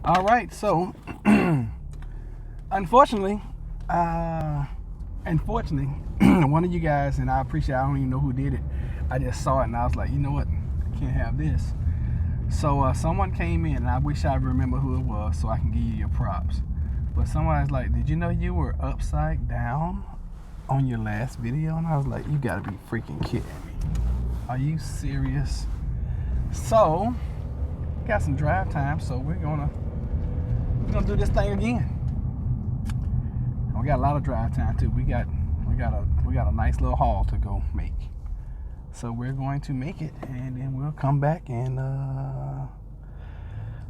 All right, so unfortunately, one of you guys, and I appreciate, I don't even know who did it. I just saw it and I was like, you know what? I can't have this. So someone came in, and I wish I remember who it was so I can give you your props. But someone was like, did you know you were upside down on your last video? And I was like, you gotta be freaking kidding me. Are you serious? So, got some drive time, so we're gonna do this thing again. We got a lot of drive time too. We got a nice little haul to go make. So we're going to make it, and then we'll come back and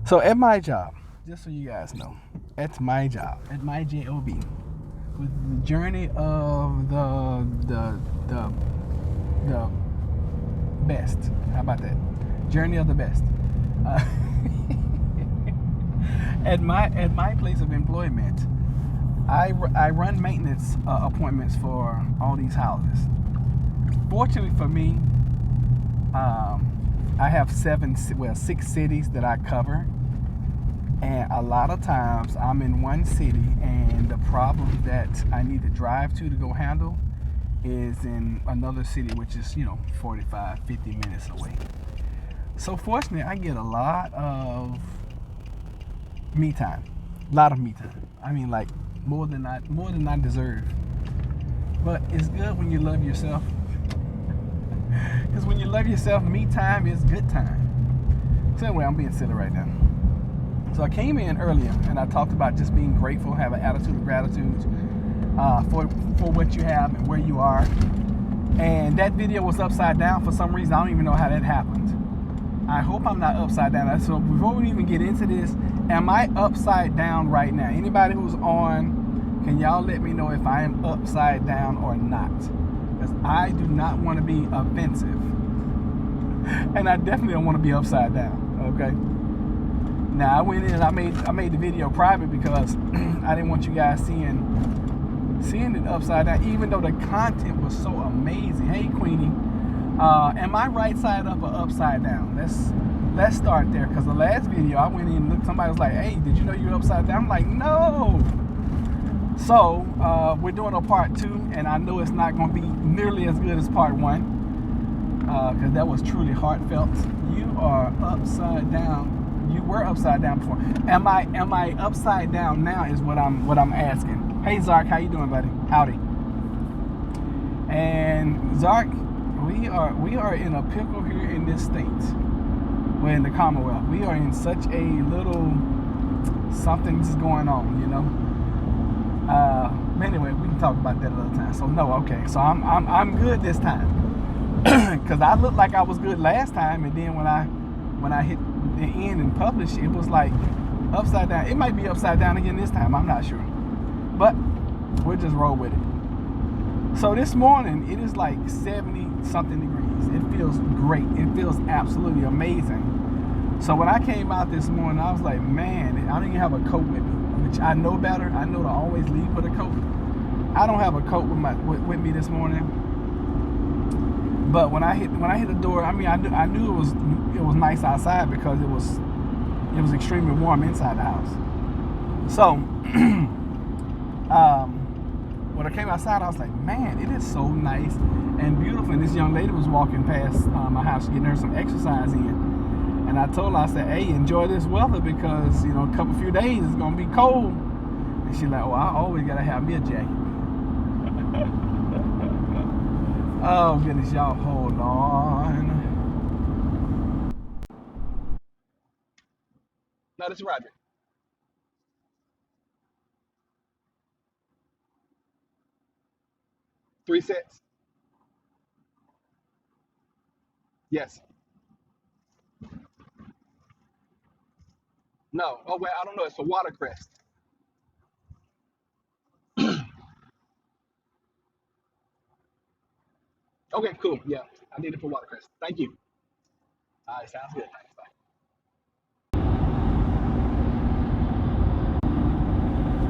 so at my job, just so you guys know, at my job, at my job, with the journey of the best. How about that? Journey of the best. At my place of employment, I run maintenance appointments for all these houses. Fortunately for me, I have 6 cities that I cover, and a lot of times I'm in one city, and the problem that I need to drive to go handle is in another city, which is 45, 50 minutes away. So fortunately, I get a lot of me time. I mean, like more than I deserve. But it's good when you love yourself. Because when you love yourself, me time is good time. So anyway, I'm being silly right now. So I came in earlier and I talked about just being grateful, have an attitude of gratitude for what you have and where you are. And that video was upside down for some reason. I don't even know how that happened. I hope I'm not upside down. So before we even get into this, am I upside down right now? Anybody who's on, can y'all let me know if I am upside down or not? Because I do not want to be offensive. And I definitely don't want to be upside down, okay? Now, I went in and I made the video private because I didn't want you guys seeing it upside down, even though the content was so amazing. Hey, Queenie. Am I right side up or upside down? Let's start there, because the last video I went in and looked, somebody was like, hey, did you know you're upside down? I'm like, no. So we're doing a part 2, and I know it's not going to be nearly as good as part 1, because that was truly heartfelt. You are upside down. You were upside down before. Am I upside down now is what I'm asking. Hey Zark, how you doing, buddy? Howdy. And Zark, we are in a pickle here in this state. We're in the Commonwealth. We are in such a little something's going on, Anyway, we can talk about that another time. So no, okay. So I'm good this time, because I looked like I was good last time, and then when I hit the end and publish, it was like upside down. It might be upside down again this time. I'm not sure, but we'll just roll with it. So this morning, it is like 70-something degrees. It feels great. It feels absolutely amazing. So when I came out this morning, I was like, man, I don't even have a coat with me, which I know better. I know to always leave with a coat. I don't have a coat with me this morning. But when I hit the door, I mean, I knew it was nice outside because it was extremely warm inside the house. So when I came outside, I was like, man, it is so nice and beautiful. And this young lady was walking past my house getting her some exercise in. And I told her, I said, hey, enjoy this weather, because, a few days it's going to be cold. And she's like, oh, I always got to have me a jacket. Oh, goodness, y'all, hold on. No, this is Roger. Three sets? Yes. No. Oh, well, I don't know. It's for watercress. Okay, cool. Yeah, I need it for watercress. Thank you. All right, sounds good. Thanks. Bye.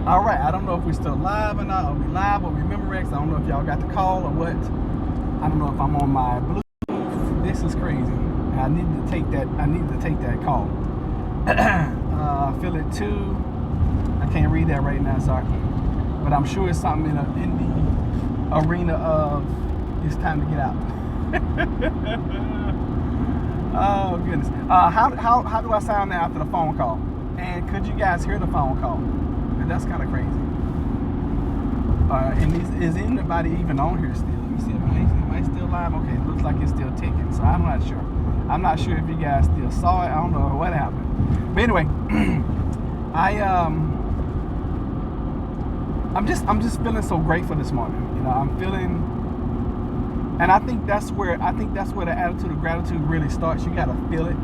All right, I don't know if we're still live or not. Are we live or we Memorex? I don't know if y'all got the call or what. I don't know if I'm on my Bluetooth. This is crazy. I need to take that call. feel it too. I can't read that right now, sorry. But I'm sure it's something in the arena of it's time to get out. Oh goodness. How do I sound now after the phone call? And could you guys hear the phone call? That's kind of crazy. And is anybody even on here still? Let me see. Am I still live? Okay, it looks like it's still ticking. So I'm not sure. I'm not sure if you guys still saw it. I don't know what happened. But anyway, I'm just feeling so grateful this morning. You know, I'm feeling, and I think that's where the attitude of gratitude really starts. You gotta feel it.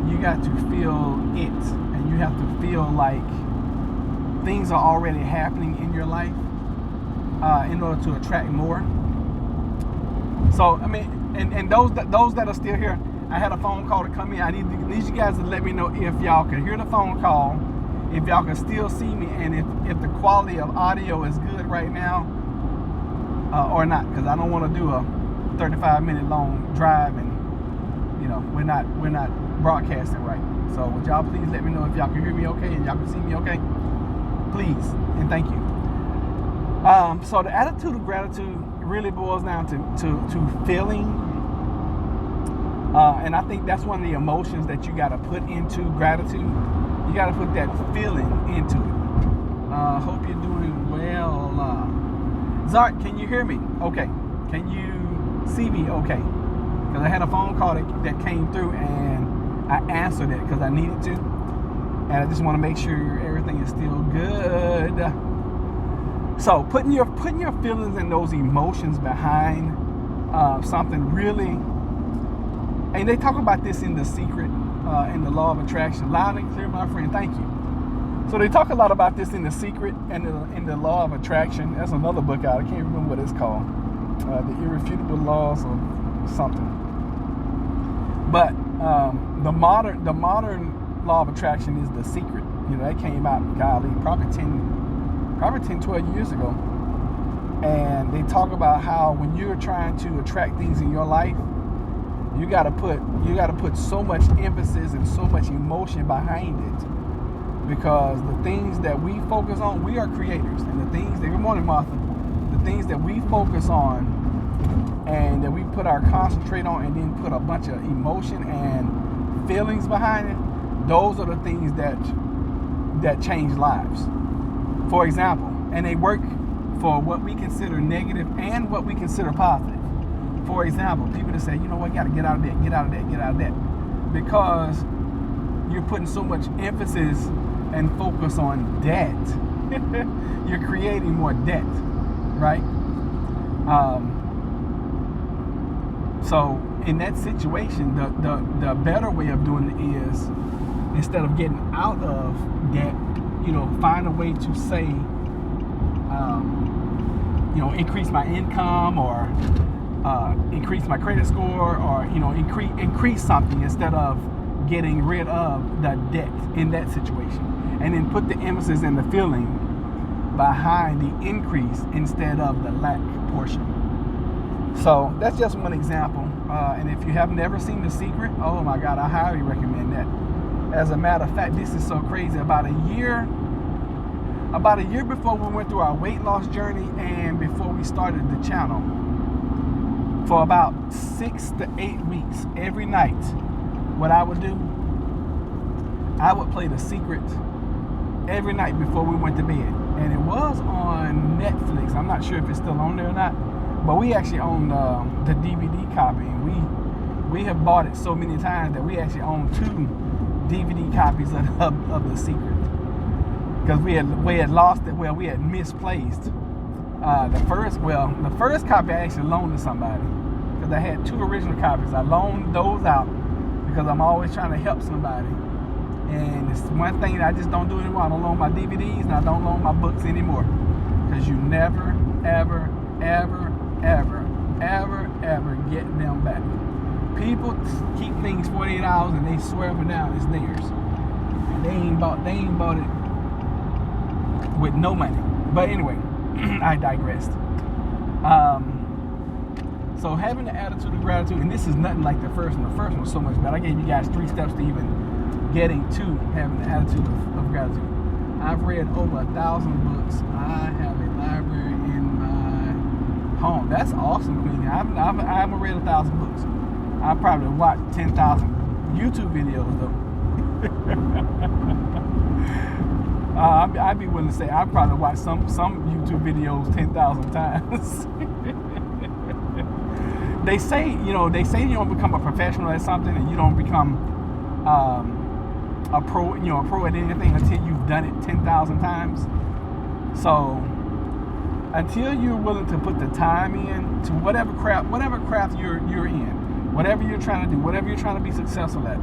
You got to feel it, and you have to feel like things are already happening in your life in order to attract more. So I mean, and those that are still here, I had a phone call to come in. I need you guys to let me know if y'all can hear the phone call, if y'all can still see me, and if the quality of audio is good right now or not, because I don't want to do a 35-minute long drive and you know we're not broadcasting right. So would y'all please let me know if y'all can hear me okay and y'all can see me okay, please, and thank you. So the attitude of gratitude really boils down to feeling. And I think that's one of the emotions that you got to put into gratitude. You got to put that feeling into it. Hope you're doing well. Zart, can you hear me? Okay. Can you see me? Okay. Because I had a phone call that came through and I answered it because I needed to. And I just want to make sure everything is still good. So putting your feelings and those emotions behind something really. And they talk about this in The Secret, in the Law of Attraction. Loud and clear, my friend. Thank you. So they talk a lot about this in The Secret and in the Law of Attraction. That's another book out. I can't remember what it's called. The Irrefutable Laws of something. But the modern Law of Attraction is The Secret. You know, that came out, golly, probably 10, 12 years ago. And they talk about how when you're trying to attract things in your life, you gotta put so much emphasis and so much emotion behind it, because the things that we focus on, we are creators, and the things that, good morning, Martha, the things that we focus on and that we concentrate on and then put a bunch of emotion and feelings behind it, those are the things that change lives. For example, and they work for what we consider negative and what we consider positive. For example, people that say, you know what, you got to get out of that, get out of that, get out of that. Because you're putting so much emphasis and focus on debt. You're creating more debt, right? So in that situation, the better way of doing it is, instead of getting out of debt, you know, find a way to say, you know, increase my income or increase my credit score, or you know, increase something instead of getting rid of the debt in that situation, and then put the emphasis and the feeling behind the increase instead of the lack portion. So that's just one example. And if you have never seen The Secret, oh my God, I highly recommend that. As a matter of fact, this is so crazy. About a year before we went through our weight loss journey and before we started the channel, for about 6 to 8 weeks, every night, what I would do, I would play The Secret every night before we went to bed. And it was on Netflix. I'm not sure if it's still on there or not, but we actually own the DVD copy. We have bought it so many times that we actually own 2 DVD copies of The Secret. Because we had lost it, well, we had misplaced the first copy I actually loaned to somebody, because I had 2 original copies. I loaned those out because I'm always trying to help somebody. And it's one thing that I just don't do anymore. I don't loan my DVDs and I don't loan my books anymore. Because you never, ever, ever, ever, ever, ever get them back. People keep things 48 hours and they swear up and down it's theirs. And they ain't bought it with no money. But anyway, I digressed. So having the attitude of gratitude, and this is nothing like the first one. The first one was so much better. I gave you guys 3 steps to even getting to having the attitude of gratitude. I've read over 1,000 books. I have a library in my home. That's awesome, Queenie. I haven't read 1,000 books. I probably watched 10,000 YouTube videos though. I'd be willing to say I probably watched some YouTube videos 10,000 times. They say you don't become a professional at something, and you don't become a pro at anything until you've done it 10,000 times. So until you're willing to put the time in to whatever craft you're in, whatever you're trying to do, whatever you're trying to be successful at,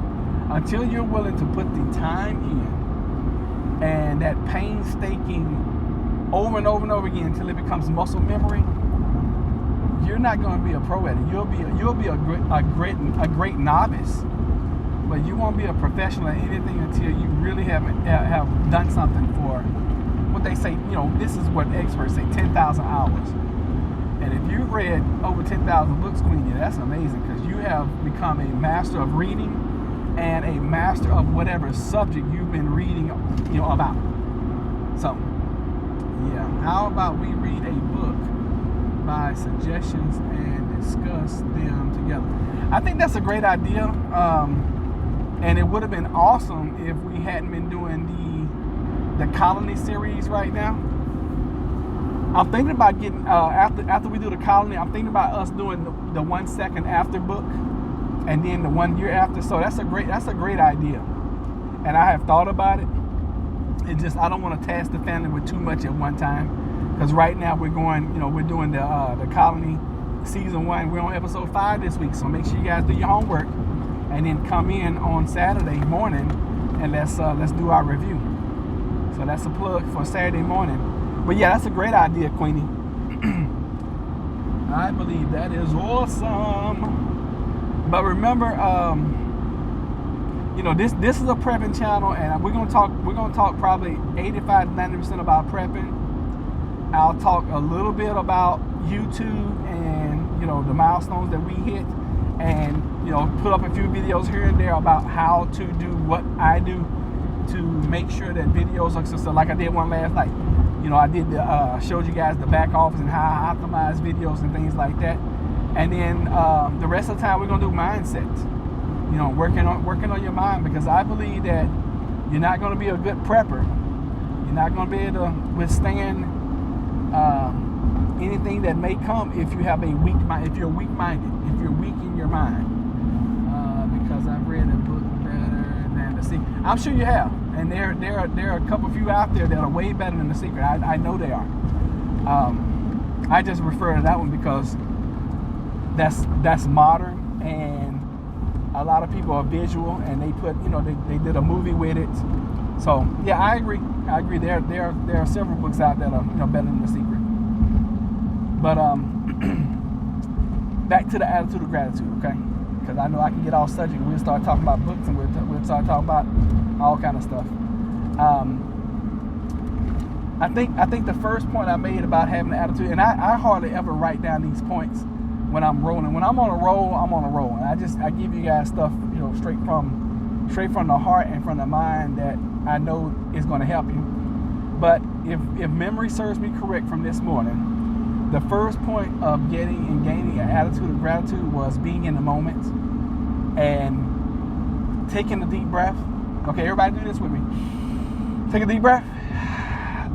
until you're willing to put the time in and that painstaking over and over and over again until it becomes muscle memory, you're not going to be a pro at it. You'll be a great novice, but you won't be a professional at anything until you really have done something for what they say. This is what experts say: 10,000 hours. And if you've read over 10,000 books, Queenie, that's amazing, because you have become a master of reading and a master of whatever subject you've been reading, about. So, yeah, how about we read a book by suggestions and discuss them together? I think that's a great idea, and it would have been awesome if we hadn't been doing the colony series right now. I'm thinking about getting after we do the colony, I'm thinking about us doing the 1 second after book, and then the 1 year after. So that's a great idea, and I have thought about it. It just, I don't want to task the family with too much at one time, because right now we're doing the colony season 1. We're on episode 5 this week, so make sure you guys do your homework and then come in on Saturday morning and let's do our review. So that's a plug for Saturday morning. But yeah, that's a great idea, Queenie. I believe that is awesome. But remember, this is a prepping channel, and we're gonna talk probably 85-90% about prepping. I'll talk a little bit about YouTube and the milestones that we hit, and put up a few videos here and there about how to do what I do to make sure that videos are successful. Like I did one last night. I did showed you guys the back office and how I optimize videos and things like that. And then the rest of the time we're gonna do mindset. Working on your mind, because I believe that you're not gonna be a good prepper. You're not gonna be able to withstand anything that may come if you have a weak mind. If you're weak-minded, if you're weak in your mind. Because I've read a book better than The Secret. I'm sure you have. And there are a couple few out there that are way better than The Secret. I know they are. I just refer to that one because that's modern, and a lot of people are visual, and they put they did a movie with it. So yeah, I agree. There are several books out that are better than The Secret. But back to the attitude of gratitude, okay? Because I know I can get off subject. We'll start talking about books, and we'll start talking about all kind of stuff. I think the first point I made about having the attitude, and I hardly ever write down these points when I'm rolling. When I'm on a roll, I'm on a roll, and I give you guys stuff straight from the heart and from the mind that I know is going to help you. But if memory serves me correct from this morning, the first point of getting and gaining an attitude of gratitude was being in the moment and taking a deep breath. Okay, everybody do this with me. Take a deep breath.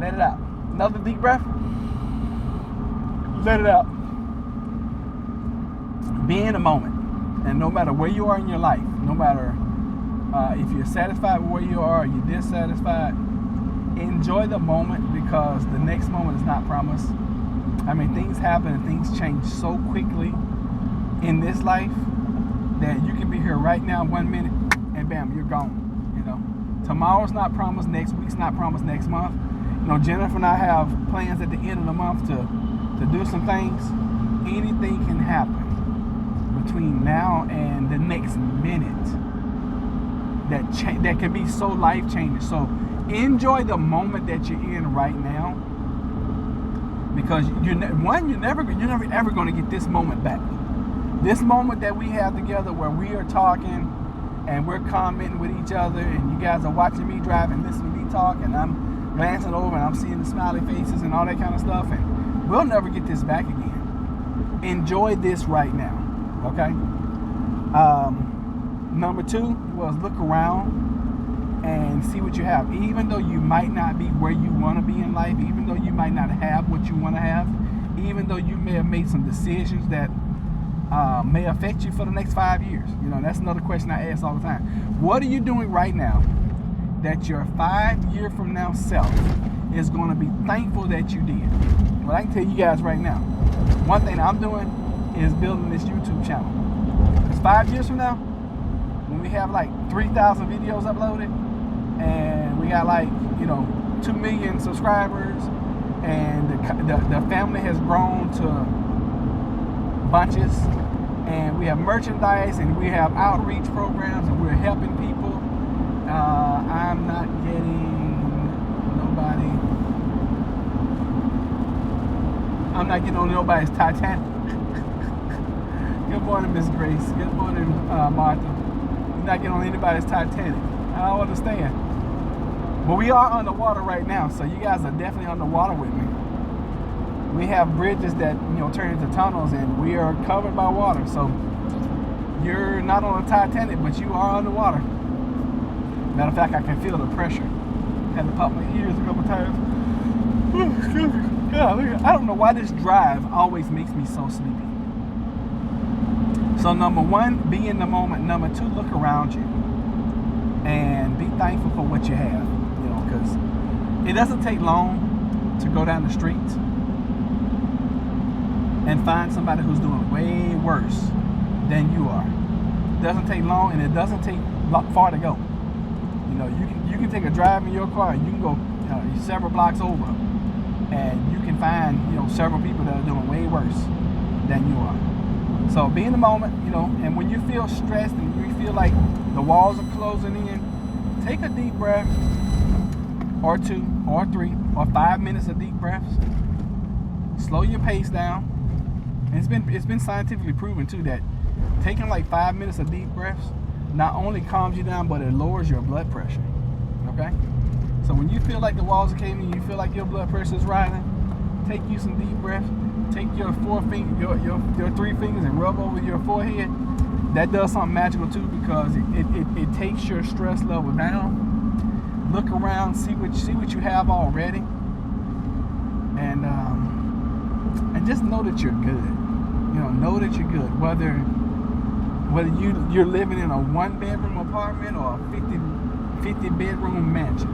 Let it out. Another deep breath. Let it out. Be in the moment. And no matter where you are in your life, no matter if you're satisfied with where you are or you're dissatisfied, enjoy the moment, because the next moment is not promised. I mean, things happen and things change so quickly in this life that you can be here right now 1 minute and bam, you're gone. Tomorrow's not promised, next week's not promised, next month. Jennifer and I have plans at the end of the month to do some things. Anything can happen between now and the next minute that can be so life-changing. So enjoy the moment that you're in right now, because you're never ever going to get this moment back. This moment that we have together, where we are talking and we're commenting with each other, and you guys are watching me drive and listening to me talk, and I'm glancing over and I'm seeing the smiley faces and all that kind of stuff, and we'll never get this back again. Enjoy this right now, okay? Number 2 was look around and see what you have. Even though you might not be where you want to be in life, even though you might not have what you want to have, even though you may have made some decisions that may affect you for the next 5 years. You know, that's another question I ask all the time. What are you doing right now that your 5 year from now self is going to be thankful that you did? Well, I can tell you guys right now, one thing I'm doing is building this YouTube channel. Because 5 years from now, when we have like 3,000 videos uploaded, and we got like, 2 million subscribers, and the family has grown to bunches, and we have merchandise, and we have outreach programs, and we're helping people. I'm not getting on nobody's Titanic. Good morning, Miss Grace. Good morning, Martha. You're not getting on anybody's Titanic. I don't understand. But we are underwater right now, so you guys are definitely underwater with me. We have bridges that turn into tunnels, and we are covered by water. So you're not on the Titanic, but you are underwater. Matter of fact, I can feel the pressure. Had to pop my ears a couple times. Excuse me. God, I don't know why this drive always makes me so sleepy. So number 1, be in the moment. Number 2, look around you and be thankful for what you have. Because it doesn't take long to go down the street and find somebody who's doing way worse than you are. It doesn't take long, and it doesn't take far to go. You can take a drive in your car, and you can go several blocks over, and you can find several people that are doing way worse than you are. So be in the moment, and when you feel stressed and you feel like the walls are closing in, take a deep breath, or 2, or 3, or 5 minutes of deep breaths. Slow your pace down. And it's been scientifically proven too that taking like 5 minutes of deep breaths not only calms you down, but it lowers your blood pressure. Okay? So when you feel like the walls are caving, you feel like your blood pressure is rising, take you some deep breaths. Take your 4 fingers, your 3 fingers, and rub over your forehead. That does something magical too, because it takes your stress level down. Look around, see what you have already, and just know that you're good. Know that you're good. Whether you're living in a 1-bedroom apartment or a 50 bedroom mansion,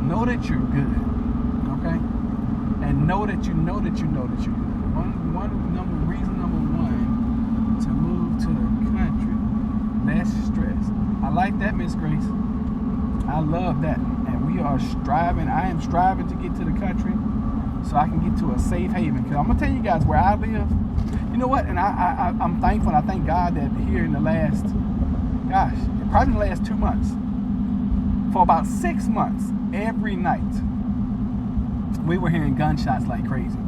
know that you're good. Okay, and know that you know that you're good. Reason number 1 to move to the country, less stress. I like that, Miss Grace. I love that. And we are striving. I am striving to get to the country so I can get to a safe haven. Because I'm going to tell you guys where I live. You know what? And I'm thankful. I thank God that here in the last, probably the last 2 months, for about 6 months, every night, we were hearing gunshots like crazy.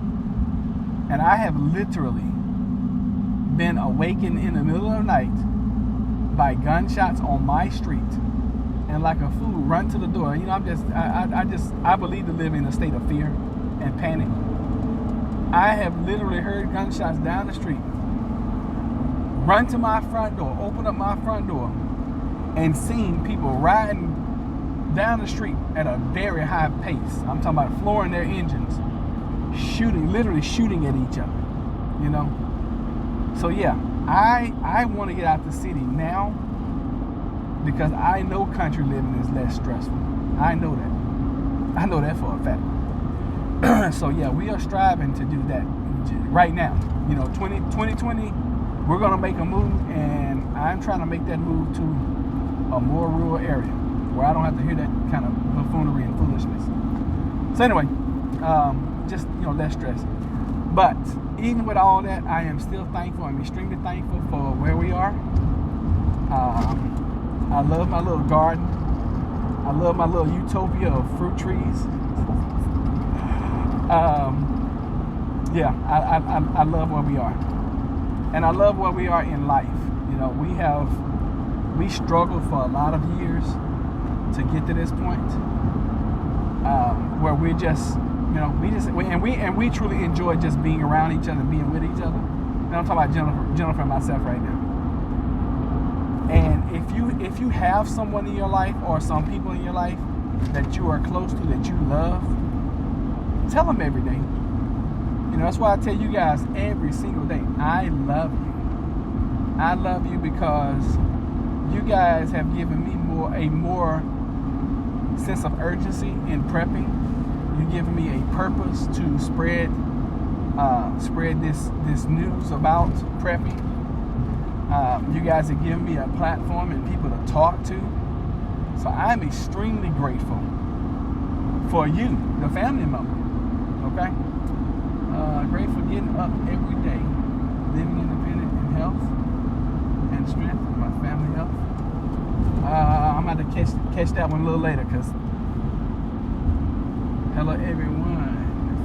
And I have literally been awakened in the middle of the night by gunshots on my street, and like a fool run to the door. I believe to live in a state of fear and panic. I have literally heard gunshots down the street, run to my front door, open up my front door, and seen people riding down the street at a very high pace. I'm talking about flooring their engines, literally shooting at each other, So yeah, I want to get out the city now because I know country living is less stressful. I know that for a fact. So yeah, we are striving to do that right now. 2020, we're going to make a move, and I'm trying to make that move to a more rural area where I don't have to hear that kind of buffoonery and foolishness. So anyway, just less stress. But even with all that, I am still thankful. I'm extremely thankful for where we are. I love my little garden. I love my little utopia of fruit trees. I love where we are, and I love where we are in life. We we struggled for a lot of years to get to this point, where we're just, we truly enjoy just being around each other, being with each other. And I'm talking about Jennifer and myself right now. And if you have someone in your life or some people in your life that you are close to, that you love, tell them every day. That's why I tell you guys every single day, I love you. I love you because you guys have given me a more sense of urgency in prepping. You've given me a purpose to spread this news about prepping. You guys have given me a platform and people to talk to. So I'm extremely grateful for you, the family member. Okay? Grateful getting up every day, living independent in health and strength, and my family health. I'm about to catch that one a little later, because hello everyone.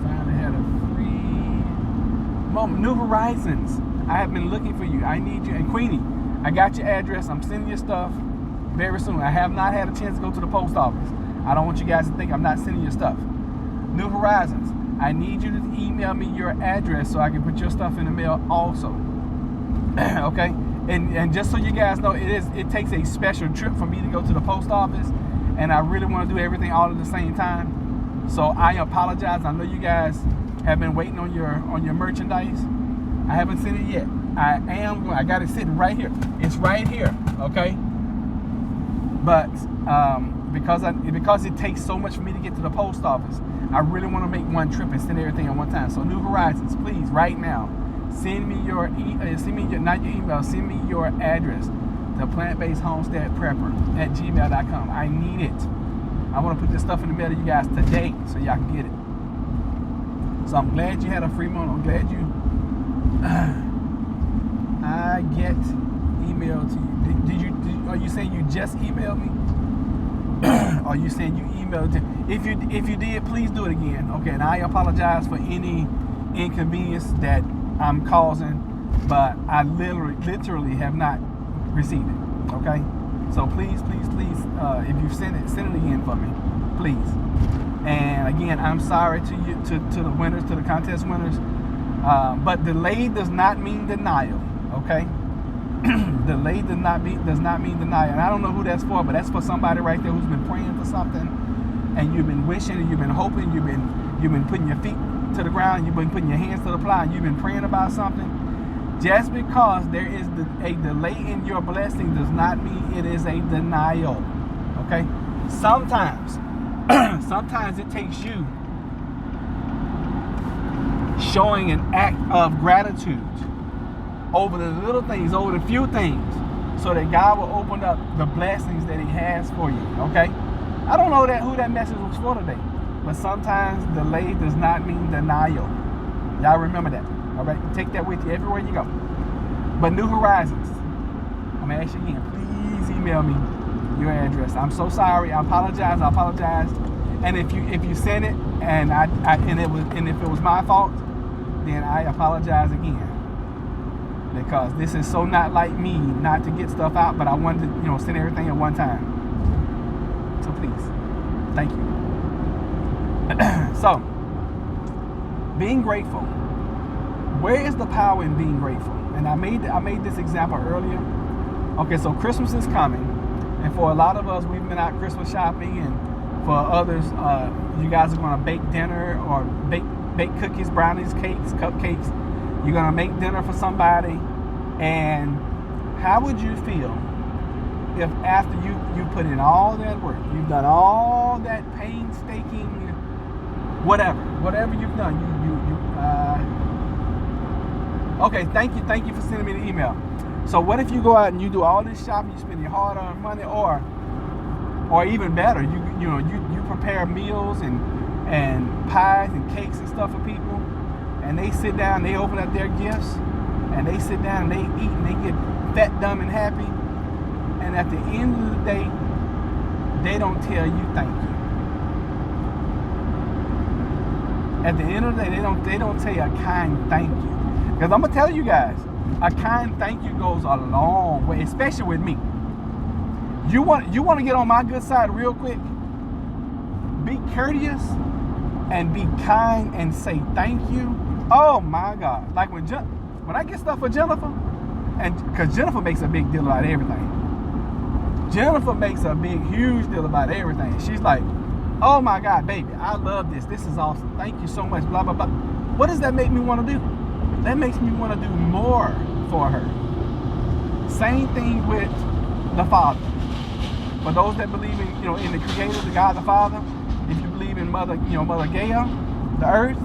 I finally had a free moment. New Horizons. I have been looking for you. I need you. And Queenie, I got your address. I'm sending you stuff very soon. I have not had a chance to go to the post office. I don't want you guys to think I'm not sending you stuff. New Horizons. I need you to email me your address so I can put your stuff in the mail also. Okay? And just so you guys know, it takes a special trip for me to go to the post office, and I really want to do everything all at the same time. So I apologize. I know you guys have been waiting on your merchandise. I haven't sent it yet. I got it sitting right here. It's right here, okay? But because it takes so much for me to get to the post office, I really want to make one trip and send everything at one time. So New Horizons, please, right now, send me your address to Plant Based Homestead Prepper at gmail.com. I need it. I want to put this stuff in the mail to you guys today so y'all can get it. So I'm glad you had a free moment. I'm glad you. I get emailed to you. Are you saying you just emailed me? Are you saying you emailed it? If you did, please do it again. Okay, and I apologize for any inconvenience that I'm causing, but I literally have not received it. Okay, so please, if you send it again for me, please. And again, I'm sorry to you, to the winners, to the contest winners. But delay does not mean denial. Okay. Delay does not mean denial. And I don't know who that's for, but that's for somebody right there who's been praying for something, and you've been wishing, and you've been hoping, you've been putting your feet to the ground, you've been putting your hands to the plow, and you've been praying about something. Just because there is a delay in your blessing does not mean it is a denial. Okay? Sometimes it takes you showing an act of gratitude over the little things, over the few things, so that God will open up the blessings that He has for you. Okay? I don't know who that message was for today, but sometimes delay does not mean denial. Y'all remember that. All right? Take that with you everywhere you go. But New Horizons, I'm gonna ask you again. Please email me your address. I'm so sorry. I apologize. And if you sent it and if it was my fault, then I apologize again. Because this is so not like me not to get stuff out, but I wanted to, send everything at one time. So please, thank you. So, being grateful. Where is the power in being grateful? And I made this example earlier. Okay, so Christmas is coming, and for a lot of us, we've been out Christmas shopping, and for others, you guys are going to bake dinner or bake cookies, brownies, cakes, cupcakes. You're going to make dinner for somebody. And how would you feel if after you put in all that work, you've done all that painstaking whatever you've done, okay, thank you for sending me the email. So what if you go out and you do all this shopping, you spend your hard-earned money, or even better, you prepare meals and pies and cakes and stuff for people, and they sit down, they open up their gifts, and they sit down and they eat and they get fat, dumb, and happy, and at the end of the day, they don't tell you thank you. At the end of the day, they don't tell you a kind thank you. Because I'm gonna tell you guys, a kind thank you goes a long way, especially with me. You want to get on my good side real quick? Be courteous and be kind and say thank you. Oh my God! Like when I get stuff for Jennifer, and because Jennifer makes a big deal about everything. Jennifer makes a huge deal about everything. She's like, oh my God, baby, I love this. This is awesome. Thank you so much. Blah blah blah. What does that make me want to do? That makes me want to do more for her. Same thing with the Father. For those that believe in, in the Creator, the God the Father, if you believe in Mother Gaia, the earth,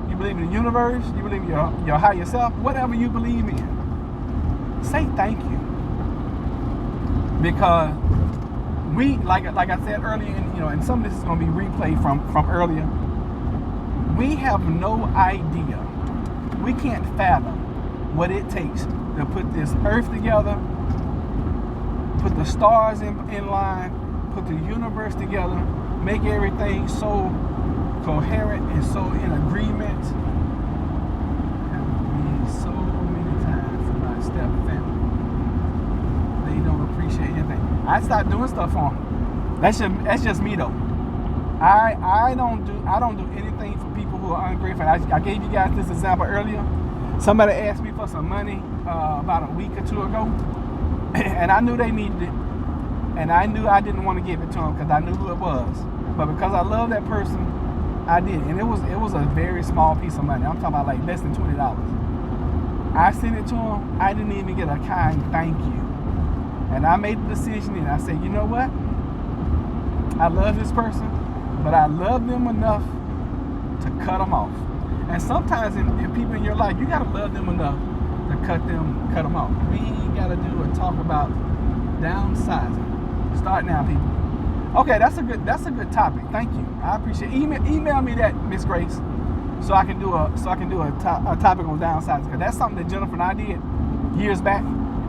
you believe in the universe, you believe in your higher self, whatever you believe in, say thank you. Because we, like I said earlier, and some of this is going to be replayed from earlier, we have no idea, we can't fathom what it takes to put this earth together, put the stars in line, put the universe together, make everything so coherent and so in agreement. So many times in my step family, they don't appreciate anything. I stopped doing stuff for them. That's just me though. I don't do anything for people who are ungrateful. I gave you guys this example earlier. Somebody asked me for some money about a week or two ago, and I knew they needed it, and I knew I didn't want to give it to them because I knew who it was. But because I love that person, I did, and it was a very small piece of money. I'm talking about like less than $20. I sent it to them. I didn't even get a kind thank you, and I made the decision, and I said, you know what? I love this person, but I love them enough to cut them off. And sometimes in people in your life, you gotta love them enough to cut them off. We gotta do a talk about downsizing. Start now, people. Okay, that's a good topic. Thank you. I appreciate it. Email me that, Miss Grace, so I can do a topic on downsizing, because that's something that Jennifer and I did years back,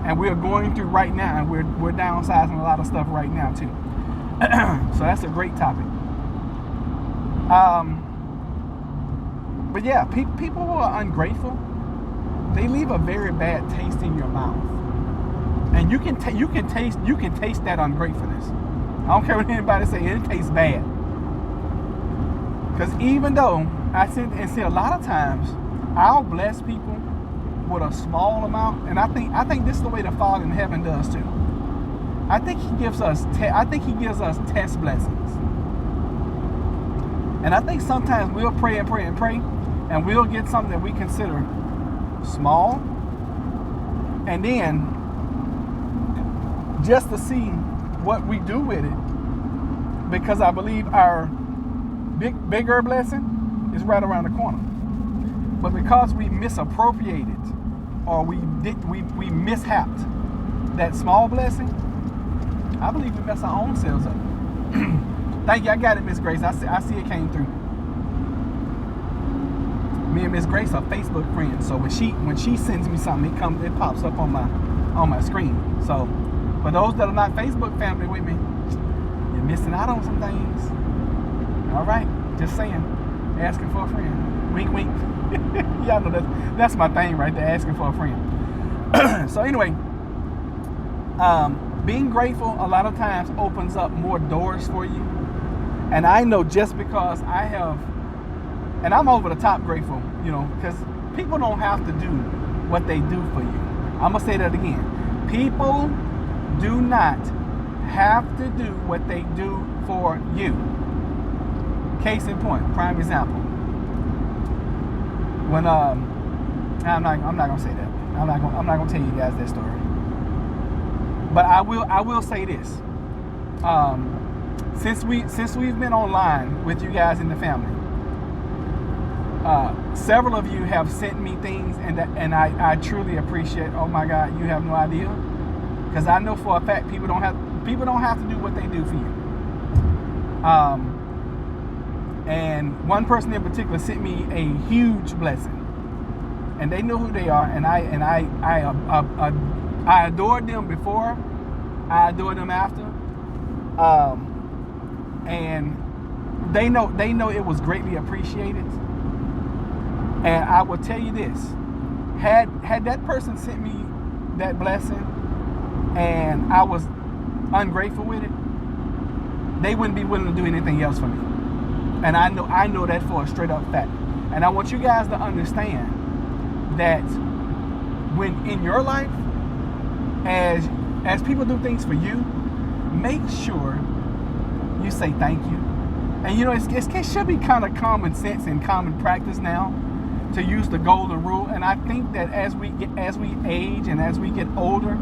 and we're going through right now, and we're downsizing a lot of stuff right now too. So that's a great topic. But yeah, people who are ungrateful, they leave a very bad taste in your mouth, and you can taste that ungratefulness. I don't care what anybody say, it tastes bad. Because even though I see a lot of times I'll bless people with a small amount, and I think this is the way the Father in heaven does too. I think He gives us test blessings. And I think sometimes we'll pray and pray and pray, and we'll get something that we consider small, and then just to see what we do with it, because I believe our bigger blessing is right around the corner. But because we misappropriated, or we mishapped that small blessing, I believe we mess our own selves up. Thank you. I got it, Miss Grace. I see it came through. Me and Miss Grace are Facebook friends, so when she sends me something, it pops up on my screen. So for those that are not Facebook family with me, you're missing out on some things. All right, just saying. Asking for a friend. Wink, wink. Y'all know that's my thing right there, asking for a friend. So anyway, being grateful a lot of times opens up more doors for you. And I know just because and I'm over the top grateful, because people don't have to do what they do for you. I'm going to say that again. People do not have to do what they do for you. Case in point, prime example. When I'm not gonna say that. I'm not gonna tell you guys that story. But I will say this. Since we've been online with you guys in the family, several of you have sent me things, and I truly appreciate. Oh my God, you have no idea, because I know for a fact people don't have to do what they do for you. And one person in particular sent me a huge blessing, and they know who they are, and I adored them before, I adore them after, and they know it was greatly appreciated. And I will tell you this: had that person sent me that blessing, and I was ungrateful with it, they wouldn't be willing to do anything else for me. And I know that for a straight up fact. And I want you guys to understand that when in your life, as people do things for you, make sure you say thank you. And it should be kind of common sense and common practice now to use the golden rule. And I think that as we age and as we get older,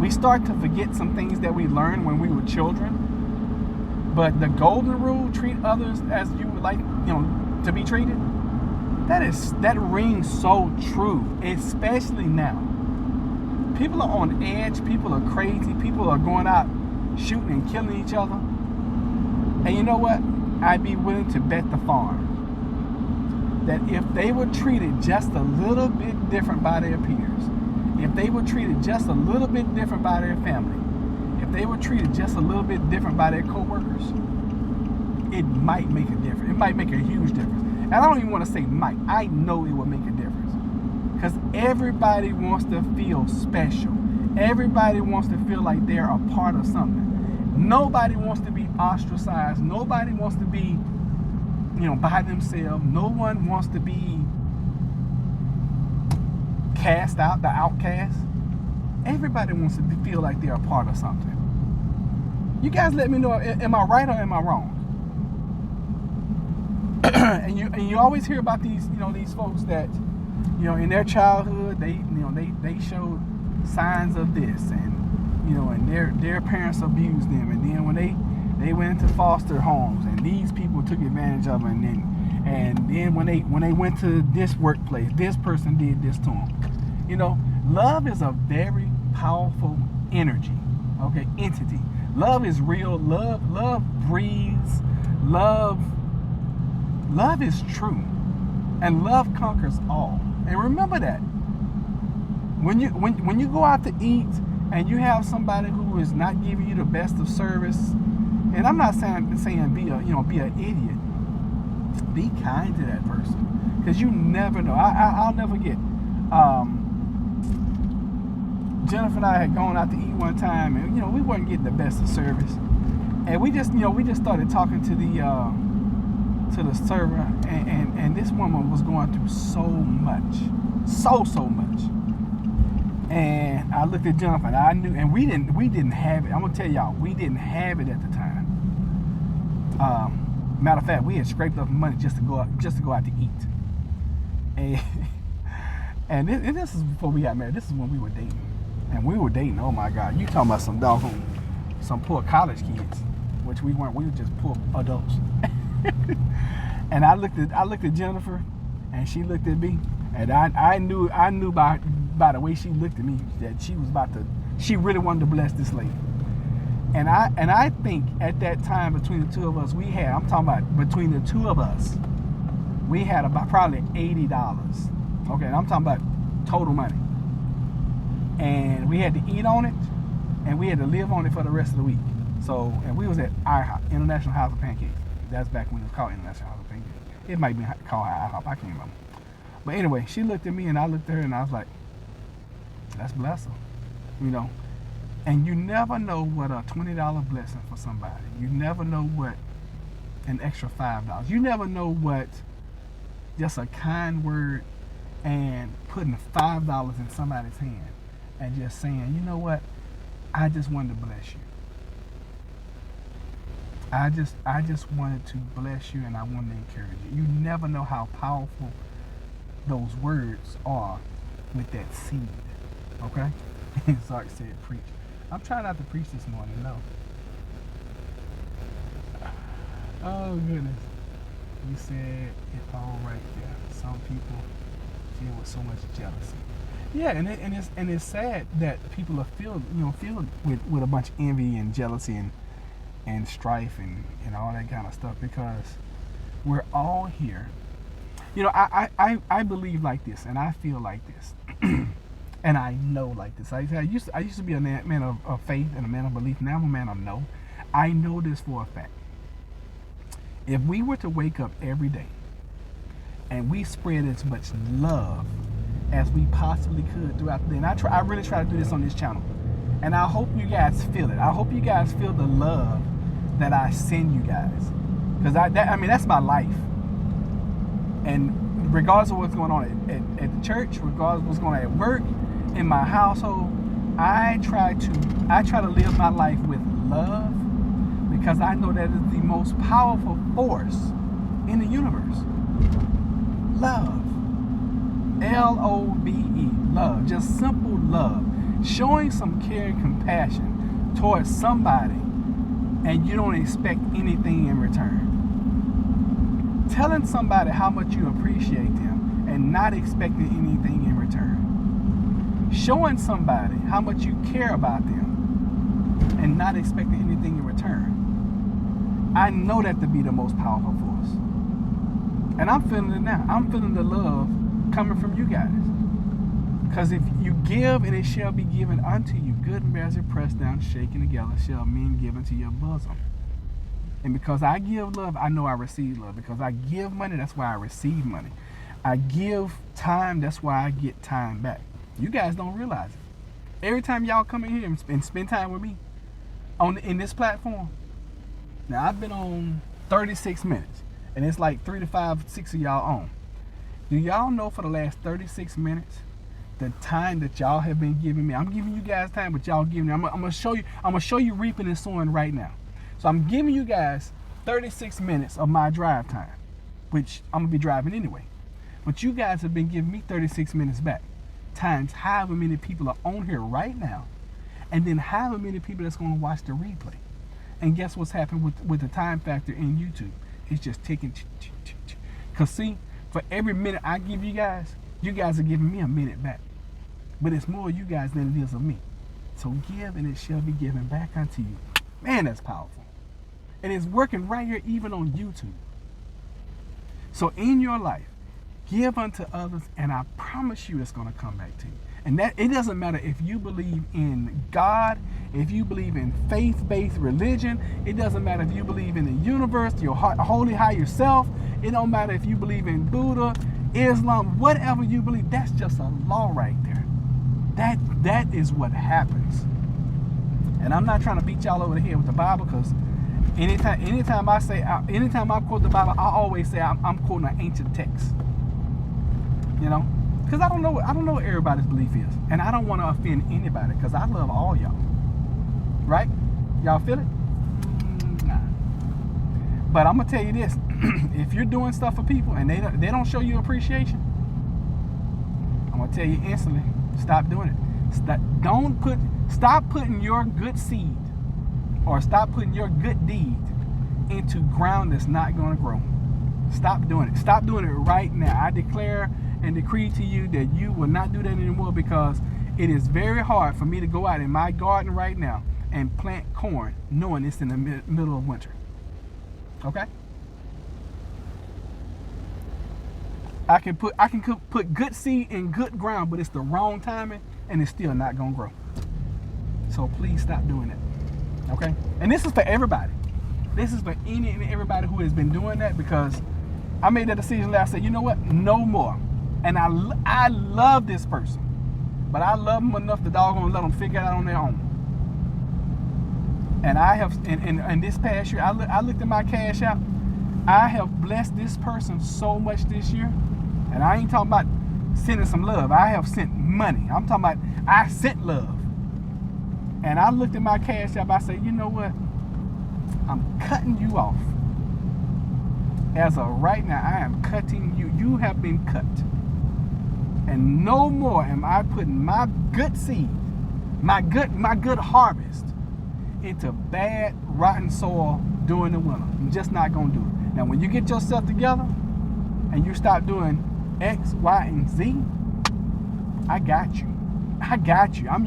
we start to forget some things that we learned when we were children. But the golden rule, treat others as you would like, to be treated. That rings so true, especially now. People are on edge. People are crazy. People are going out shooting and killing each other. And you know what? I'd be willing to bet the farm that if they were treated just a little bit different by their peers, if they were treated just a little bit different by their family, if they were treated just a little bit different by their coworkers, it might make a difference. It might make a huge difference. And I don't even want to say might. I know it will make a difference. Because everybody wants to feel special. Everybody wants to feel like they're a part of something. Nobody wants to be ostracized. Nobody wants to be, by themselves. No one wants to be cast out, the outcast. Everybody wants to feel like they're a part of something. You guys let me know, am I right or am I wrong? and you always hear about these folks that, in their childhood, they showed signs of this, and and their parents abused them, and then when they went into foster homes, and these people took advantage of them, and then when they went to this workplace, this person did this to them. Love is a very powerful energy, entity. Love is real. Love breathes. Love is true, and love conquers all. And remember that when you go out to eat and you have somebody who is not giving you the best of service, and I'm not saying be an idiot. Be kind to that person, because you never know. I'll never forget. Jennifer and I had gone out to eat one time, and we weren't getting the best of service, and we just started talking to the server, and this woman was going through so much. And I looked at Jennifer, and I knew, and we didn't have it. I'm gonna tell y'all, we didn't have it at the time. Matter of fact, we had scraped up money just to go out to eat. And this is before we got married. This is when we were dating. And we were dating, oh my God, you talking about some poor college kids, which we weren't. We were just poor adults. And I looked at Jennifer, and she looked at me, and I knew by the way she looked at me that she really wanted to bless this lady. And I think at that time, between the two of us, I'm talking about between the two of us, we had about probably $80. Okay, and I'm talking about total money. And we had to eat on it, and we had to live on it for the rest of the week. So, and we was at IHOP, International House of Pancakes. That's back when it was called International House of Pancakes. It might be called IHOP, I can't remember. But anyway, she looked at me, and I looked at her, and I was like, let's bless her, And you never know what a $20 blessing for somebody. You never know what an extra $5. You never know what just a kind word and putting $5 in somebody's hand and just saying, you know what, I just wanted to bless you. I just wanted to bless you, and I wanted to encourage you. You never know how powerful those words are with that seed. Okay? Zark said preach. I'm trying not to preach this morning, no. Oh goodness. You said it all right there. Some people feel with so much jealousy. Yeah, and it's sad that people are filled with a bunch of envy and jealousy and strife and all that kind of stuff, because we're all here. I believe like this, and I feel like this, and I know like this. I used to be a man of faith and a man of belief. Now I'm a man of know. I know this for a fact. If we were to wake up every day and we spread as much love as we possibly could throughout the day, and I really try to do this on this channel. And I hope you guys feel it. I hope you guys feel the love that I send you guys. Because that's my life. And regardless of what's going on at the church, regardless of what's going on at work, in my household, I try to live my life with love, because I know that is the most powerful force in the universe. Love. Love. Love. Just simple love. Showing some care and compassion towards somebody, and you don't expect anything in return. Telling somebody how much you appreciate them and not expecting anything in return. Showing somebody how much you care about them and not expecting anything in return. I know that to be the most powerful force. And I'm feeling it now. I'm feeling the love coming from you guys. Because if you give, and it shall be given unto you, good measure, pressed down, shaken together, shall men give into your bosom. And because I give love, I know I receive love. Because I give money, that's why I receive money. I give time, that's why I get time back. You guys don't realize it. Every time y'all come in here and spend time with me in this platform. Now, I've been on 36 minutes. And it's like 3 to 5, 6 of y'all on. Do y'all know for the last 36 minutes, the time that y'all have been giving me? I'm giving you guys time, but y'all giving me. I'm gonna show you reaping and sowing right now. So I'm giving you guys 36 minutes of my drive time, which I'm gonna be driving anyway. But you guys have been giving me 36 minutes back, times however many people are on here right now, and then however many people that's gonna watch the replay. And guess what's happened with the time factor in YouTube? It's just ticking. Cause see, for every minute I give you guys are giving me a minute back. But it's more of you guys than it is of me. So give, and it shall be given back unto you. Man, that's powerful. And it's working right here, even on YouTube. So in your life, give unto others, and I promise you it's going to come back to you. And that it doesn't matter if you believe in God, if you believe in faith-based religion. It doesn't matter if you believe in the universe, your holy higher self. It don't matter if you believe in Buddha, Islam, whatever you believe. That's just a law right there. That is what happens. And I'm not trying to beat y'all over the head with the Bible, because anytime I quote the Bible, I always say I'm quoting an ancient text. You know, because I don't know what everybody's belief is, and I don't want to offend anybody, because I love all y'all. Right? Y'all feel it? Nah. But I'm gonna tell you this: if you're doing stuff for people and they don't show you appreciation, I'm gonna tell you instantly, stop doing it. Stop putting your good seed, or stop putting your good deed into ground that's not gonna grow. Stop doing it. Stop doing it right now. I declare and decree to you that you will not do that anymore, because it is very hard for me to go out in my garden right now and plant corn knowing it's in the middle of winter. Okay? I can put good seed in good ground, but it's the wrong timing, and it's still not gonna grow. So please stop doing that. Okay? And this is for everybody. This is for any and everybody who has been doing that, because I made that decision last. I said, you know what? No more. And I love this person, but I love them enough to doggone let them figure it out on their own. And I have, in this past year, I looked at my cash out. I have blessed this person so much this year, and I ain't talking about sending some love. I have sent money. I'm talking about I sent love. And I looked at my cash app. I said, you know what? I'm cutting you off. As of right now, I am cutting you. You have been cut. And no more am I putting my good seed, my good harvest, into bad, rotten soil during the winter. I'm just not going to do it. Now, when you get yourself together and you start doing X, Y, and Z, I got you. I got you. I'm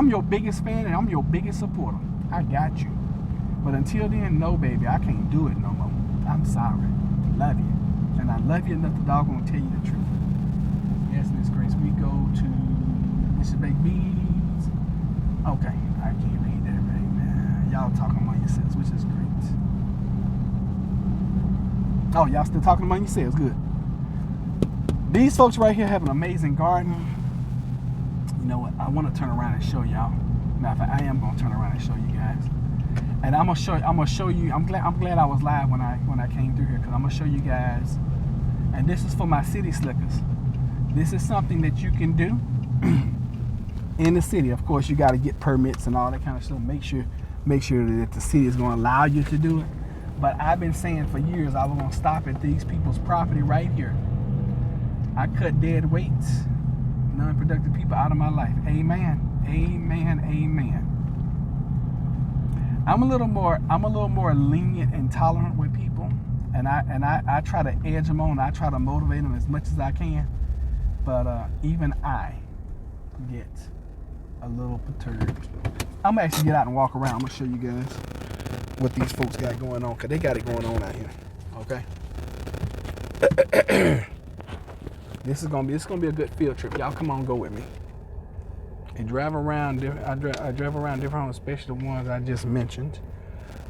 your biggest fan, and I'm your biggest supporter. I got you. But until then, no, baby, I can't do it no more. I'm sorry. Love you. And I love you enough to doggone tell you the truth. Yes, Miss Grace, we go to Mr. Baked Beans. Okay, I can't read that right now. Y'all talking among yourselves, which is great. Oh, y'all still talking among yourselves. Good. These folks right here have an amazing garden. You know what? I want to turn around and show y'all. Matter of fact, I am gonna turn around and show you guys. And I'm gonna show you. I'm glad I was live when I came through here, because I'm gonna show you guys. And this is for my city slickers. This is something that you can do in the city. Of course, you got to get permits and all that kind of stuff. Make sure that the city is going to allow you to do it. But I've been saying for years I was going to stop at these people's property right here. I cut dead weights, non-productive people out of my life. Amen. Amen. Amen. I'm a little more lenient and tolerant with people, and I try to edge them on. I try to motivate them as much as I can. But even I get a little perturbed. I'm gonna actually get out and walk around. I'm gonna show you guys what these folks got going on, because they got it going on out here. Okay. This is gonna be a good field trip. Y'all come on, go with me. And drive around. I drive around different homes, especially the ones I just mentioned.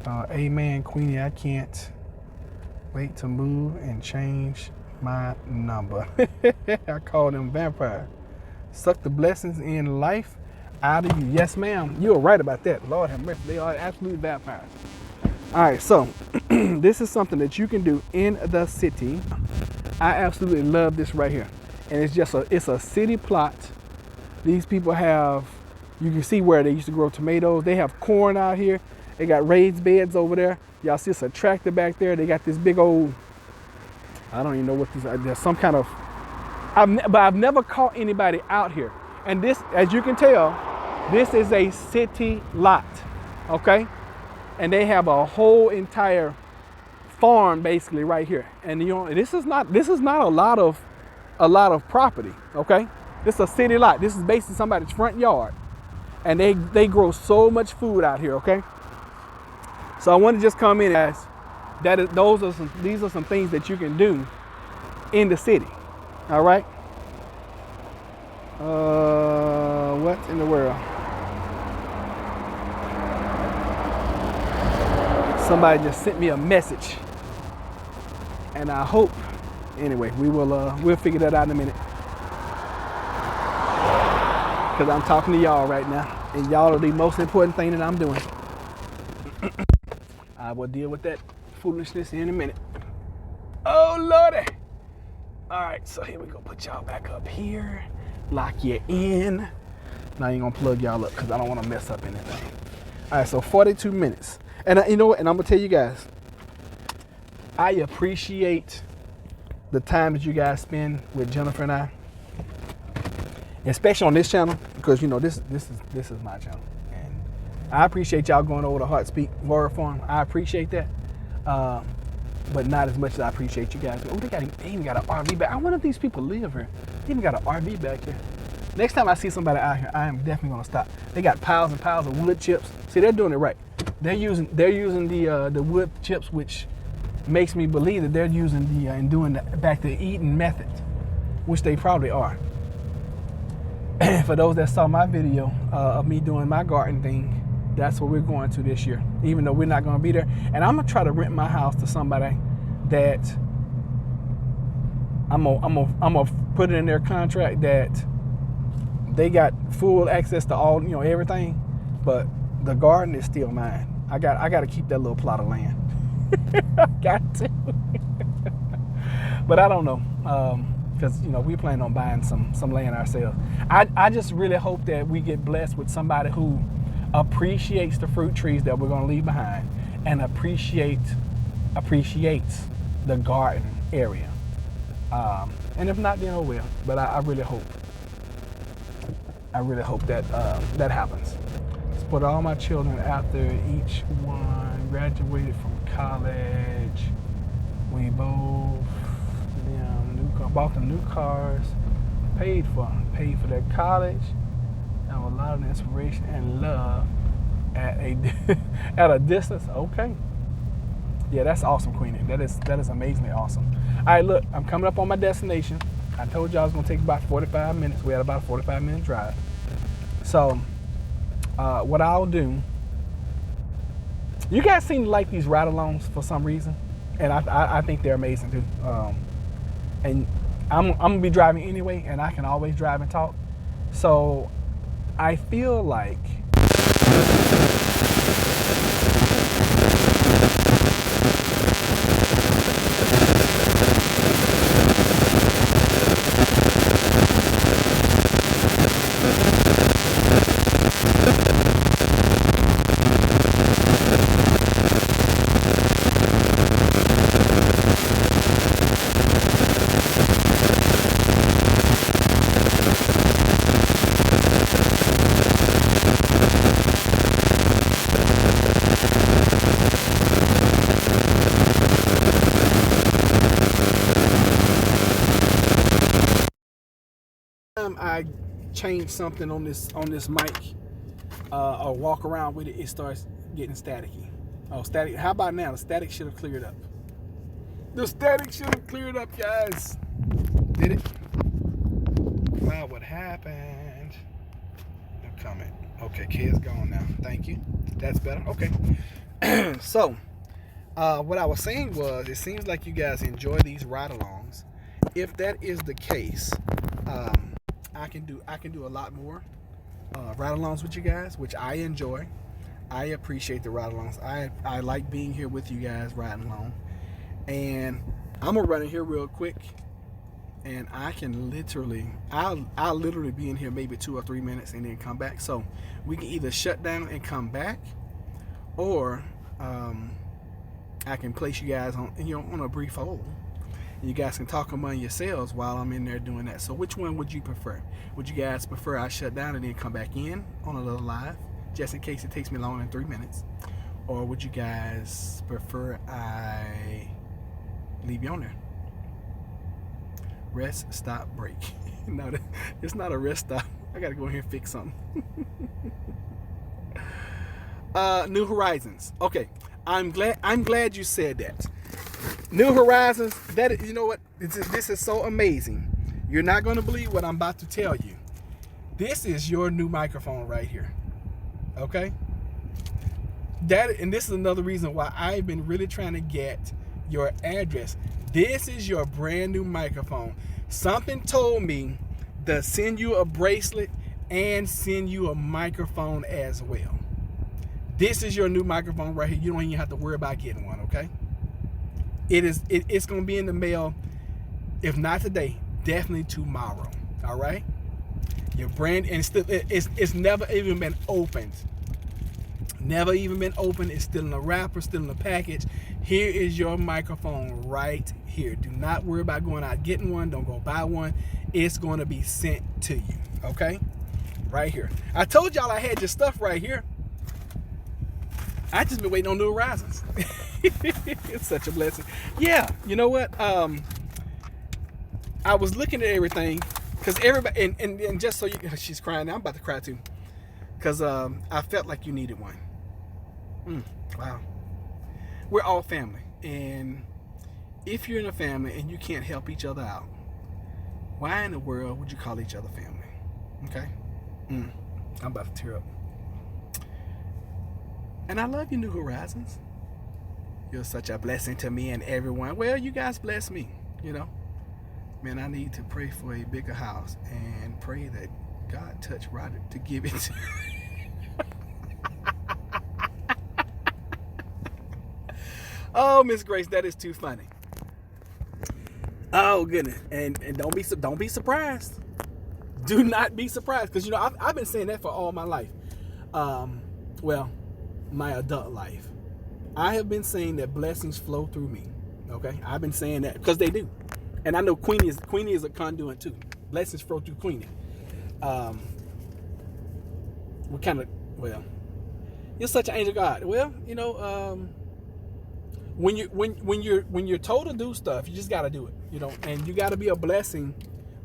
Amen, Queenie. I can't wait to move and change my number. I call them vampires. Suck the blessings in life out of you. Yes, ma'am. You were right about that. Lord have mercy. They are absolute vampires. All right, so this is something that you can do in the city. I absolutely love this right here. And it's a city plot. These people have, you can see where they used to grow tomatoes. They have corn out here. They got raised beds over there. Y'all see it's a tractor back there. They got this big old, I don't even know what this is. There's some kind of, but I've never caught anybody out here. And this, as you can tell, this is a city lot, okay? And they have a whole entire farm basically right here. And you know, this is not a lot of property, okay? This is a city lot. This is basically somebody's front yard. And they grow so much food out here, okay? So I want to just come in as these are some things that you can do in the city. All right. What in the world? Somebody just sent me a message, and I hope. Anyway, we'll figure that out in a minute, because I'm talking to y'all right now, and y'all are the most important thing that I'm doing. I will deal with that foolishness in a minute. Oh Lordy. All right, so here we go. Put y'all back up here. Lock you in. Now I ain't gonna plug y'all up because I don't want to mess up anything. All right, so 42 minutes. And you know what? And I'm gonna tell you guys, I appreciate the time that you guys spend with Jennifer and I, especially on this channel, because you know this is my channel, and I appreciate y'all going over to Heart Speak Word Farm. I appreciate that. But not as much as I appreciate you guys. Oh, they even got an RV back. I wonder if these people live here. They even got an RV back here. Next time I see somebody out here, I am definitely gonna stop. They got piles and piles of wood chips. See, they're doing it right. They're using the wood chips, which makes me believe that they're using and doing the back to eating method, which they probably are. For those that saw my video of me doing my garden thing, that's what we're going to this year, even though we're not going to be there. And I'm gonna try to rent my house to somebody that I'm gonna put it in their contract that they got full access to all, you know, everything, but the garden is still mine. I got to keep that little plot of land. I got to. But I don't know, because you know we plan on buying some land ourselves. I just really hope that we get blessed with somebody who appreciates the fruit trees that we're going to leave behind, and appreciates the garden area. And if not, then oh well. But I really hope that that happens. But all my children, after each one graduated from college, we both bought them new cars, paid for their college, and a lot of inspiration and love at a distance. Okay. Yeah, that's awesome, Queenie. That is amazingly awesome. All right, look, I'm coming up on my destination. I told you I was going to take about 45 minutes. We had about a 45-minute drive. So, what I'll do, you guys seem to like these ride-alongs for some reason, and I think they're amazing too. And I'm gonna be driving anyway, and I can always drive and talk. So, I feel like time I change something on this mic or walk around with it, it starts getting staticky. Oh, static. How about now? The static should have cleared up. The static should have cleared up, guys. Did it? Wow, what happened? No comment. Okay, kid's gone now. Thank you. That's better. Okay. So, what I was saying was, it seems like you guys enjoy these ride-alongs. If that is the case, I can do a lot more ride-alongs with you guys, which I enjoy. I appreciate the ride-alongs. I like being here with you guys riding along. And I'm gonna run in here real quick, and I can literally, I'll literally be in here maybe 2 or 3 minutes and then come back. So we can either shut down and come back, or I can place you guys on a brief hold. You guys can talk among yourselves while I'm in there doing that. So which one would you prefer? Would you guys prefer I shut down and then come back in on a little live, just in case it takes me longer than 3 minutes? Or would you guys prefer I leave you on there? Rest, stop, break. No, it's not a rest stop. I gotta go here and fix something. New Horizons. Okay, I'm glad you said that. New Horizons. That, you know what? This is so amazing. You're not gonna believe what I'm about to tell you. This is your new microphone right here. Okay. And this is another reason why I've been really trying to get your address. This is your brand new microphone. Something told me to send you a bracelet and send you a microphone as well. This is your new microphone right here. You don't even have to worry about getting one, okay? It's gonna be in the mail, if not today, definitely tomorrow. All right? Your brand, and it's never even been opened. Never even been opened. It's still in the wrapper, still in the package. Here is your microphone right here. Do not worry about going out getting one. Don't go buy one. It's going to be sent to you. Okay? Right here. I told y'all I had your stuff right here. I just been waiting on New Horizons. It's such a blessing. Yeah, you know what? I was looking at everything, because everybody, and just so you, she's crying now. I'm about to cry too, because I felt like you needed one. Wow. We're all family, and if you're in a family and you can't help each other out, why in the world would you call each other family? Okay? I'm about to tear up. And I love you, New Horizons. You're such a blessing to me and everyone. Well, you guys bless me, you know. Man, I need to pray for a bigger house and pray that God touch Roderick to give it to Oh, Miss Grace, that is too funny. Oh goodness, and don't be surprised. Do not be surprised, because you know I've been saying that for all my life. Well, my adult life, I have been saying that blessings flow through me. Okay, I've been saying that because they do, and I know Queenie is a conduit too. Blessings flow through Queenie. What kind of, well, you're such an angel of God. Well, you know, when you're told to do stuff, you just got to do it, you know, and you got to be a blessing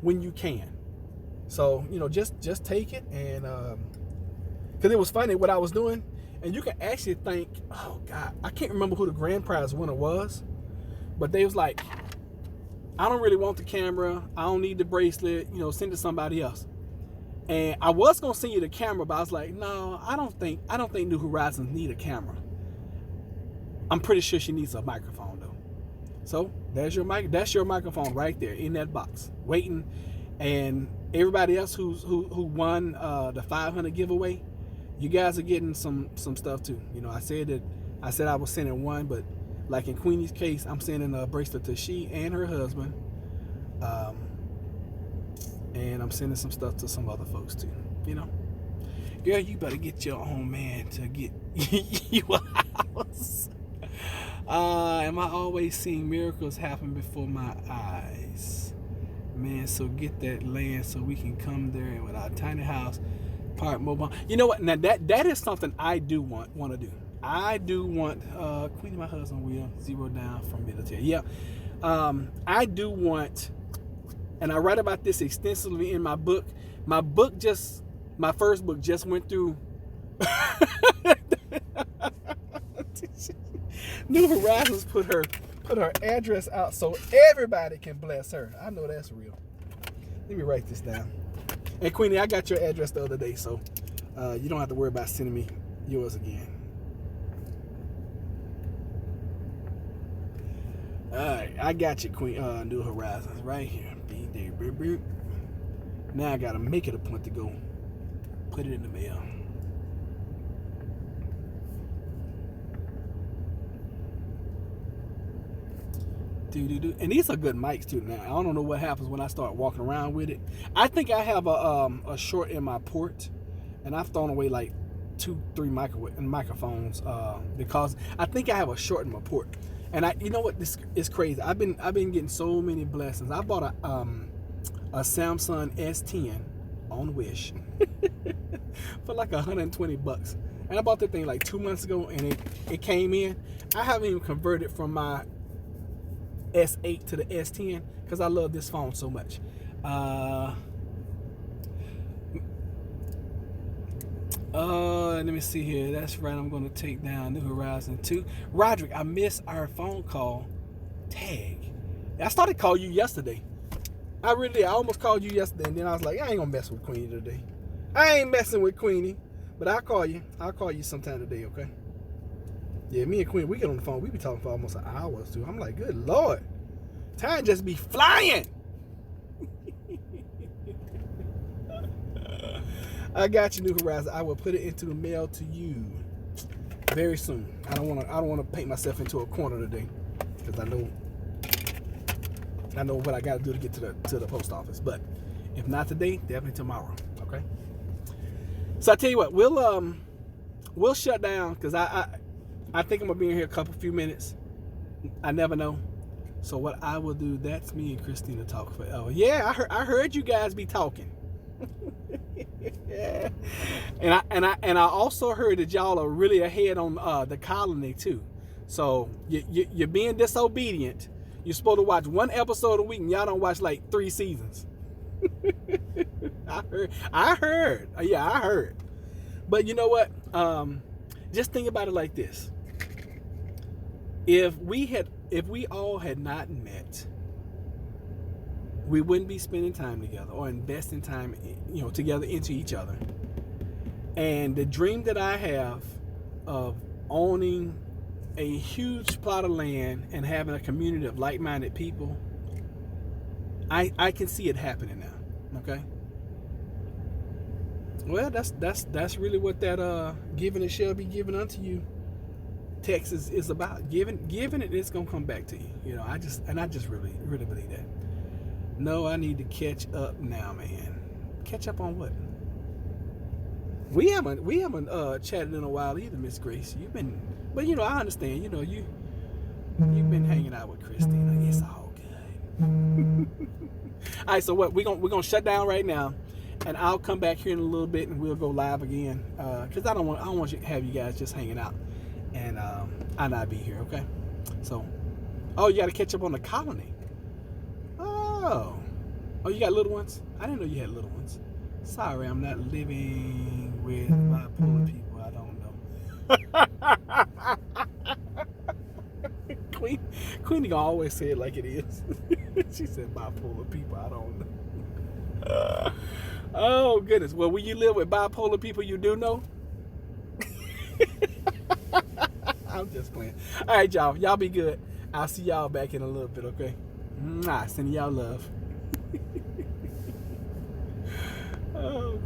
when you can. So, you know, just take it. And because it was funny what I was doing, and you can actually think, oh God, I can't remember who the grand prize winner was, but they was like, I don't really want the camera, I don't need the bracelet, you know, send it to somebody else. And I was gonna send you the camera, but I was like, no, I don't think New Horizons need a camera. I'm pretty sure she needs a microphone though. So there's your mic. That's your microphone right there in that box, waiting. And everybody else who won the 500 giveaway, you guys are getting some stuff too. You know, I said I was sending one, but like in Queenie's case, I'm sending a bracelet to she and her husband. And I'm sending some stuff to some other folks too. You know, girl, you better get your own man to get you a house. Am I always seeing miracles happen before my eyes? Man, so get that land so we can come there and with our tiny house, park mobile. You know what? Now that is something I do want to do. I do want Queen, my husband will 0 down from military. Yeah, I do want And I write about this extensively in my book. My first book just went through New Horizons put her address out so everybody can bless her. I know that's real. Let me write this down. And Queenie, I got your address the other day, so you don't have to worry about sending me yours again. All right, I got you, Queen. New Horizons, right here. Be there. Now I gotta make it a point to go put it in the mail. And these are good mics too. Now I don't know what happens when I start walking around with it. I think I have a short in my port, and I've thrown away like 2-3 microphones because I think I have a short in my port. And you know what? This is crazy. I've been getting so many blessings. I bought a Samsung S10 on Wish for like $120, and I bought that thing like 2 months ago, and it came in. I haven't even converted from my S8 to the S10 because I love this phone so much. Let me see here. That's right. I'm going to take down New Horizon 2. Roderick, I missed our phone call tag. I started calling you yesterday. I really did. I almost called you yesterday, and then I was like, I ain't going to mess with Queenie today. I ain't messing with Queenie, but I'll call you. I'll call you sometime today, okay? Yeah, me and Queen, we get on the phone. We be talking for almost an hour or two. I'm like, good Lord. Time just be flying. I got you, New Horizon. I will put it into the mail to you very soon. I don't want to paint myself into a corner today because I know what I got to do to get to the post office. But if not today, definitely tomorrow. Okay. So I tell you what, we'll shut down because I think I'm gonna be in here a few minutes. I never know. So what I will do, that's me and Christina talk forever. Yeah, I heard you guys be talking. Yeah. And I also heard that y'all are really ahead on the colony too. So you're being disobedient. You're supposed to watch 1 episode a week, and y'all don't watch like 3 seasons. I heard. Yeah, I heard. But you know what? Just think about it like this. If we all had not met, we wouldn't be spending time together or investing time, together into each other. And the dream that I have of owning a huge plot of land and having a community of like-minded people, I can see it happening now. Okay. Well, that's really what that giving it shall be given unto you text is about. Giving it, it's gonna come back to you. I just really believe that. No, I need to catch up now, man. Catch up on what? We haven't chatted in a while either, Miss Grace. You've been, but I understand. You've been hanging out with Christina. It's all good. All right, so what we're gonna shut down right now, and I'll come back here in a little bit, and we'll go live again. Because I don't want you to have you guys just hanging out, and I not be here. Okay. So, you got to catch up on the colony. Oh, you got little ones? I didn't know you had little ones. Sorry, I'm not living with bipolar people. I don't know. Queenie gonna always say it like it is. She said bipolar people. I don't know. Oh goodness. Well, when you live with bipolar people, you do know. I'm just playing. All right, y'all. Y'all be good. I'll see y'all back in a little bit. Okay. Sending y'all love. Oh,